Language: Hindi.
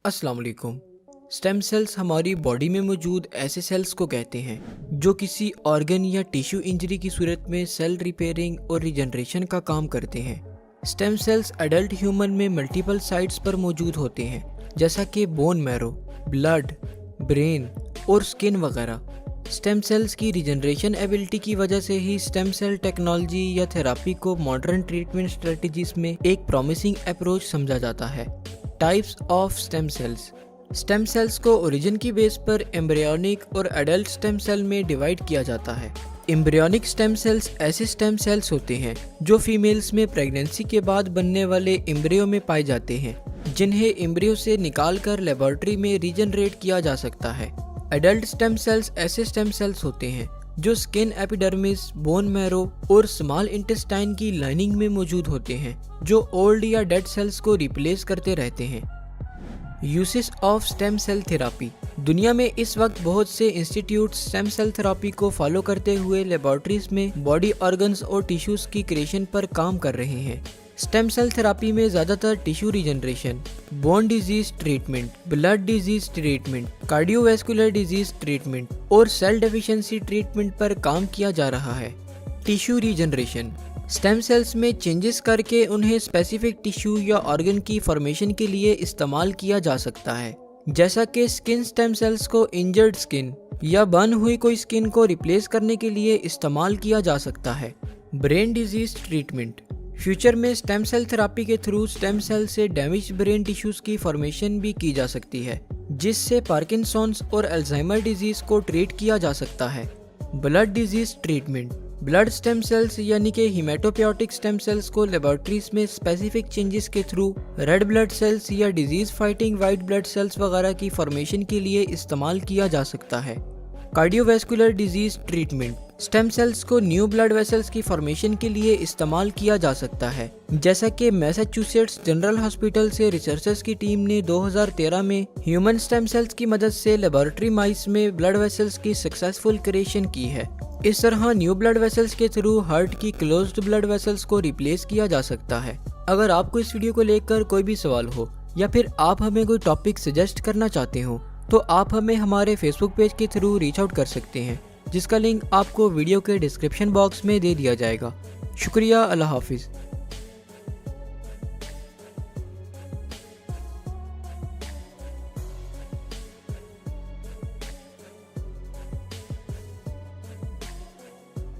अस्सलाम वालेकुम। स्टेम सेल्स हमारी बॉडी में मौजूद ऐसे सेल्स को कहते हैं जो किसी ऑर्गन या टिश्यू इंजरी की सूरत में सेल रिपेयरिंग और रिजनरेशन का काम करते हैं। स्टेम सेल्स एडल्ट ह्यूमन में मल्टीपल साइट्स पर मौजूद होते हैं, जैसा कि बोन मैरो, ब्लड, ब्रेन और स्किन वगैरह। स्टेम सेल्स की रिजनरेशन एबिलिटी की वजह से ही स्टेम सेल टेक्नोलॉजी या थेरापी को मॉडर्न ट्रीटमेंट स्ट्रेटजीज में एक प्रॉमिसिंग अप्रोच समझा जाता है। Types of stem cells. Stem cells को ओरिजिन की बेस पर एम्ब्रियोनिक और एडल्ट स्टेम सेल में डिवाइड किया जाता है। एम्ब्रियोनिक स्टेम सेल्स ऐसे स्टेम सेल्स होते हैं जो फीमेल्स में प्रेगनेंसी के बाद बनने वाले एम्ब्रियो में पाए जाते हैं, जिन्हें एम्ब्रियो से निकालकर लेबोरेटरी में रीजनरेट किया जा सकता है। एडल्ट स्टेम सेल्स ऐसे स्टेम सेल्स होते हैं जो स्किन, एपिडर्मिस, बोन मैरो और स्मॉल इंटेस्टाइन की लाइनिंग में मौजूद होते हैं, जो ओल्ड या डेड सेल्स को रिप्लेस करते रहते हैं। Uses of stem cell therapy. दुनिया में इस वक्त बहुत से इंस्टीट्यूट स्टेम सेल थेरापी को फॉलो करते हुए लेबोरेटरीज में बॉडी ऑर्गन्स और टिश्यूज की क्रिएशन पर काम कर रहे हैं। स्टेम सेल थेरापी में ज़्यादातर tissue regeneration, bone disease treatment, blood disease treatment, cardiovascular disease treatment और सेल डेफिशिएंसी ट्रीटमेंट पर काम किया जा रहा है। Tissue regeneration. स्टेम सेल्स में चेंजेस करके उन्हें स्पेसिफिक टिश्यू या ऑर्गन की फॉर्मेशन के लिए इस्तेमाल किया जा सकता है, जैसा कि स्किन स्टेम सेल्स को इंजर्ड स्किन या बर्न हुई कोई स्किन को रिप्लेस करने के लिए इस्तेमाल किया जा सकता है। Brain disease treatment. फ्यूचर में स्टेम सेल थेरापी के थ्रू स्टेम सेल से डैमेज ब्रेन टिश्यूज की फॉर्मेशन भी की जा सकती है, जिससे पार्किंसंस और अल्जाइमर डिजीज को ट्रीट किया जा सकता है। Blood disease treatment. Blood stem cells यानी कि हीमेटोपोइटिक स्टेम सेल्स को लेबोरेटरीज में स्पेसिफिक चेंजेस के थ्रू रेड ब्लड सेल्स या disease fighting white blood cells वगैरह की फॉर्मेशन के लिए इस्तेमाल किया जा सकता है। Cardiovascular disease treatment. Stem cells को न्यू ब्लड वेसल्स की फॉर्मेशन के लिए इस्तेमाल किया जा सकता है, जैसा कि मैसाचुसेट्स जनरल हॉस्पिटल से रिसर्चर्स की टीम ने 2013 में ह्यूमन स्टेम सेल्स की मदद से लेबोरेटरी माइस में ब्लड वेसल्स की सक्सेसफुल क्रिएशन की है। इस तरह न्यू ब्लड वेसल्स के थ्रू हार्ट की क्लोज्ड ब्लड वेसल्स को रिप्लेस किया जा सकता है। अगर आपको इस वीडियो को लेकर कोई भी सवाल हो या फिर आप हमें कोई टॉपिक सजेस्ट करना चाहते हो, तो आप हमें हमारे फेसबुक पेज के थ्रू रीच आउट कर सकते हैं, जिसका लिंक आपको वीडियो के डिस्क्रिप्शन बॉक्स में दे दिया जाएगा। शुक्रिया। अल्लाह हाफिज़।